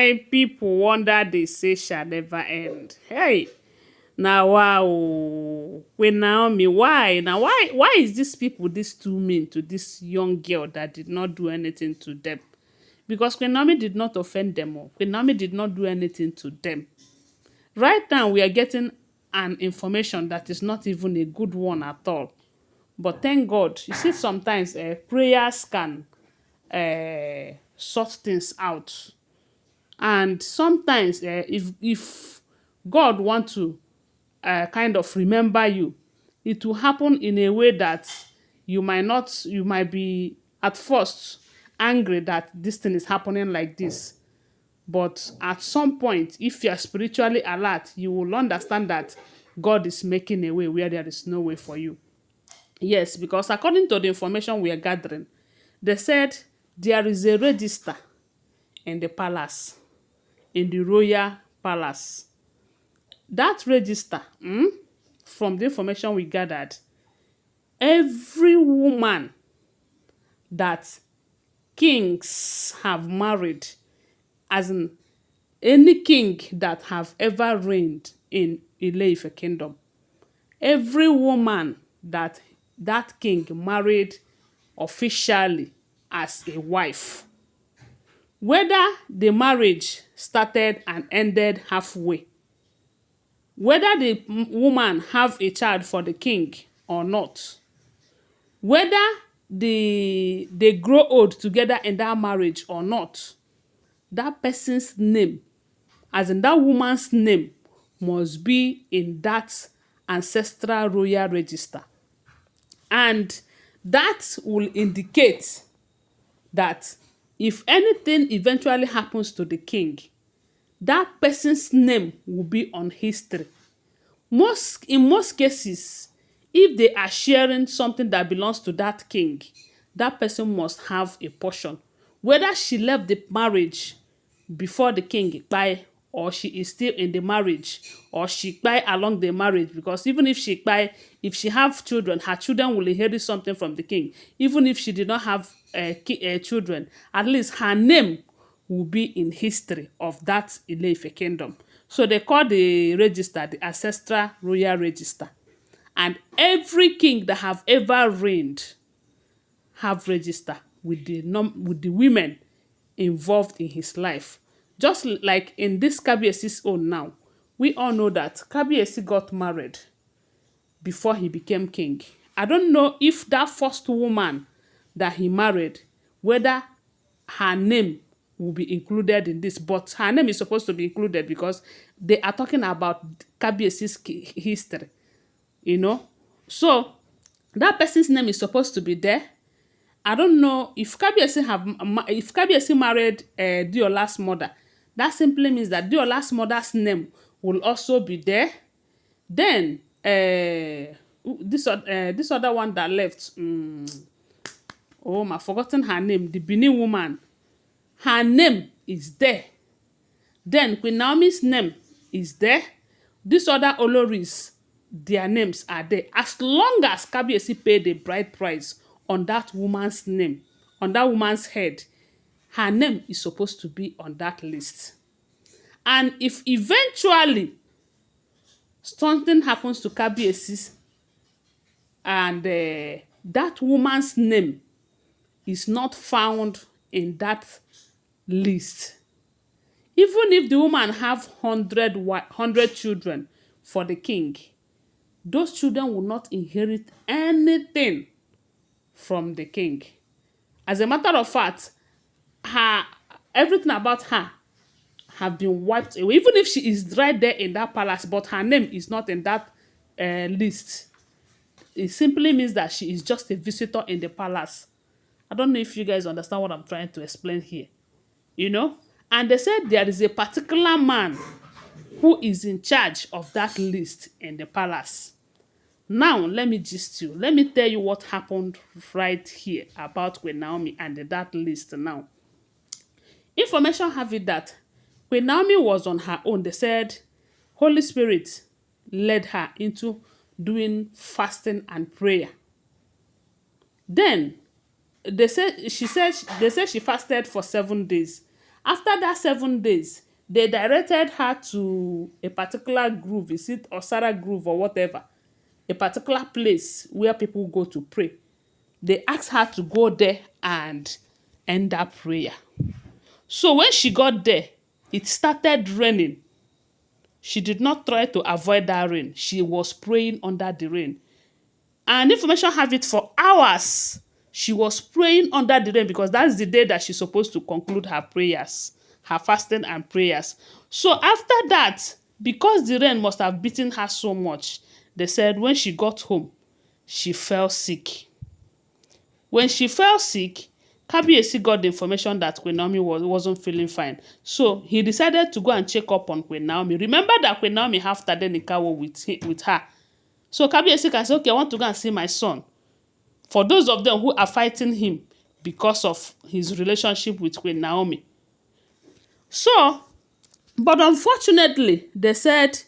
My people wonder they say shall never end. Hey, now wow, Queen Naomi, why? Now why is these people this too mean to this young girl that did not do anything to them? Because Queen Naomi did not offend them all. Queen Naomi did not do anything to them. Right now we are getting an information that is not even a good one at all. But thank God, you see sometimes prayers can sort things out. And sometimes if God want to kind of remember you, it will happen in a way that you might be at first angry that this thing is happening like this. But at some point, if you are spiritually alert, you will understand that God is making a way where there is no way for you. Yes, because according to the information we are gathering, they said there is a register in the palace, in the royal palace. That register, from the information we gathered, every woman that kings have married, as in any king that have ever reigned in Ile-Ife kingdom, every woman that that king married officially as a wife, whether the marriage started and ended halfway, whether the woman have a child for the king or not, whether they grow old together in that marriage or not, that person's name, as in that woman's name, must be in that ancestral royal register. And that will indicate that if anything eventually happens to the king, that person's name will be on history. In most cases, if they are sharing something that belongs to that king, that person must have a portion. Whether she left the marriage before the king kpai, or she is still in the marriage, or she kpai along the marriage, because even if she kpai, if she have children, her children will inherit something from the king. Even if she did not have children, at least her name will be in history of that Ile-Ife kingdom. So they call the register the Ancestral Royal Register. And every king that have ever reigned have register with with the women involved in his life. Just like in this Kabiesi's own now, we all know that Kabiesi got married before he became king. I don't know if that first woman that he married, whether her name will be included in this, but her name is supposed to be included because they are talking about Kabiesi's history, you know. So that person's name is supposed to be there. I don't know if if Kabiesi married Diola's mother. That simply means that Diola's mother's name will also be there. Then this other one that left, oh, I've forgotten her name. The Benin woman, her name is there. Then Queen Naomi's name is there. These other Oloris, their names are there. As long as Kabiesi paid the bride price on that woman's name, on that woman's head, her name is supposed to be on that list. And if eventually something happens to Kabiesi and that woman's name is not found in that list, even if the woman have 100 children for the king, those children will not inherit anything from the king. As a matter of fact, her everything about her have been wiped away. Even if she is right there in that palace, but her name is not in that list, it simply means that she is just a visitor in the palace. I don't know if you guys understand what I'm trying to explain here. You know? And they said there is a particular man who is in charge of that list in the palace. Now, let me gist you. Let me tell you what happened right here about Queen Naomi and that list now. Information have it that Queen Naomi was on her own. They said Holy Spirit led her into doing fasting and prayer. Then they said she fasted for 7 days. After that 7 days, they directed her to a particular grove, is it Osara Grove or whatever, a particular place where people go to pray. They asked her to go there and end that prayer. So when she got there, it started raining. She did not try to avoid that rain. She was praying under the rain. And information have it for hours. She was praying under the rain because that's the day that she's supposed to conclude her prayers, her fasting and prayers. So after that, because the rain must have beaten her so much, they said when she got home, she fell sick. When she fell sick, Kabiyesi got the information that Queen Naomi wasn't feeling fine. So he decided to go and check up on Queen Naomi. Remember that Queen Naomi have Tadenikawo with her. So Kabiyesi can say, okay, I want to go and see my son. For those of them who are fighting him because of his relationship with Queen Naomi. So, but unfortunately, they said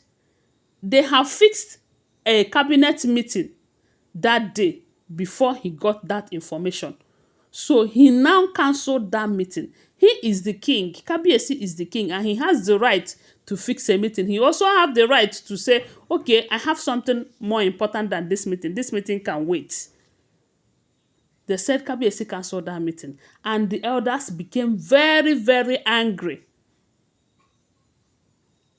they have fixed a cabinet meeting that day before he got that information. So he now cancelled that meeting. He is the king. Kabiyesi is the king, and he has the right to fix a meeting. He also have the right to say, okay, I have something more important than this meeting. This meeting can wait. They said Kabiyesi cancelled that meeting, and the elders became very, very angry.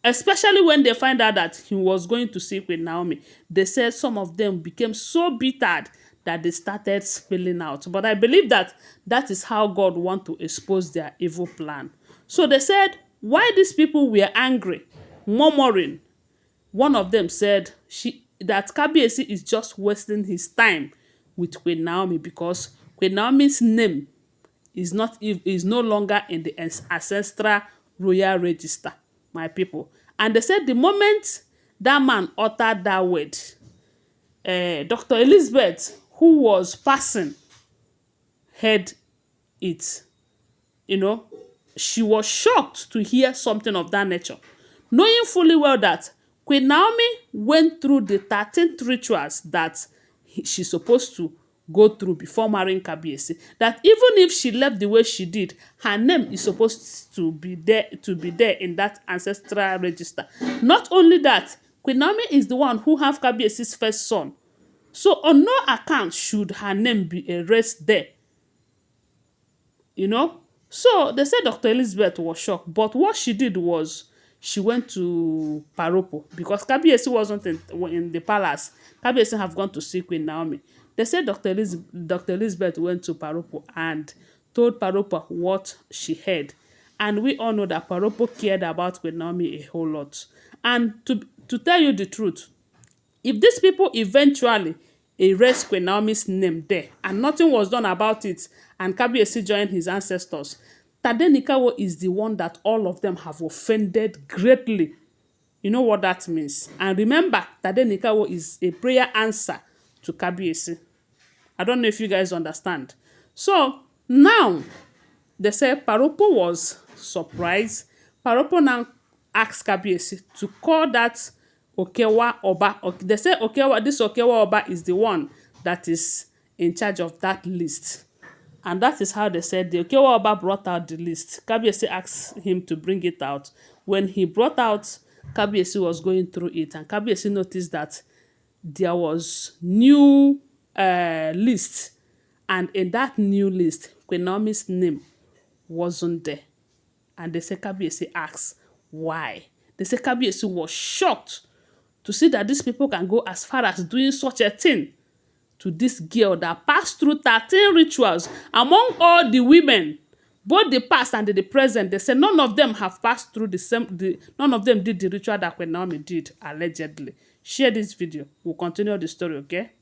Especially when they find out that he was going to see Queen Naomi. They said some of them became so bitter that they started spilling out. But I believe that that is how God wants to expose their evil plan. So they said, why these people were angry, murmuring. One of them said that Kabiyesi is just wasting his time with Queen Naomi because Queen Naomi's name is no longer in the Ancestral Royal Register, my people. And they said the moment that man uttered that word, Dr. Elizabeth, who was passing, heard it. You know, she was shocked to hear something of that nature, knowing fully well that Queen Naomi went through the 13th rituals that she's supposed to go through before marrying Kabiyesi. That even if she left the way she did, her name is supposed to be there in that ancestral register. Not only that, Queen Naomi is the one who have Kabiyesi's first son. So on no account should her name be erased there. You know? So they said Dr. Elizabeth was shocked, but what she did was she went to Paropo because Kabiyesi wasn't in the palace. Kabiyesi have gone to see Queen Naomi. They said Dr. Elizabeth went to Paropo and told Paropo what she heard. And we all know that Paropo cared about Queen Naomi a whole lot. And to tell you the truth, if these people eventually erase Queen Naomi's name there and nothing was done about it and Kabiyesi joined his ancestors, Tadenikawo is the one that all of them have offended greatly. You know what that means. And remember, Tadenikawo is a prayer answer to Kabiyesi. I don't know if you guys understand. So now, they say Paropo was surprised. Paropo now asked Kabiyesi to call that Okewa Oba. They say this Okewa Oba is the one that is in charge of that list. And that is how they said the Okewa Oba brought out the list. Kabiyesi asked him to bring it out. When he brought out, Kabiyesi was going through it, and Kabiyesi noticed that there was new list, and in that new list, Queen Naomi's name wasn't there. And they say Kabiyesi asked why. They say Kabiyesi was shocked to see that these people can go as far as doing such a thing to this girl that passed through 13 rituals. Among all the women, both the past and the present, they say none of them have passed through none of them did the ritual that Queen Naomi did, allegedly. Share this video. We'll continue the story, okay?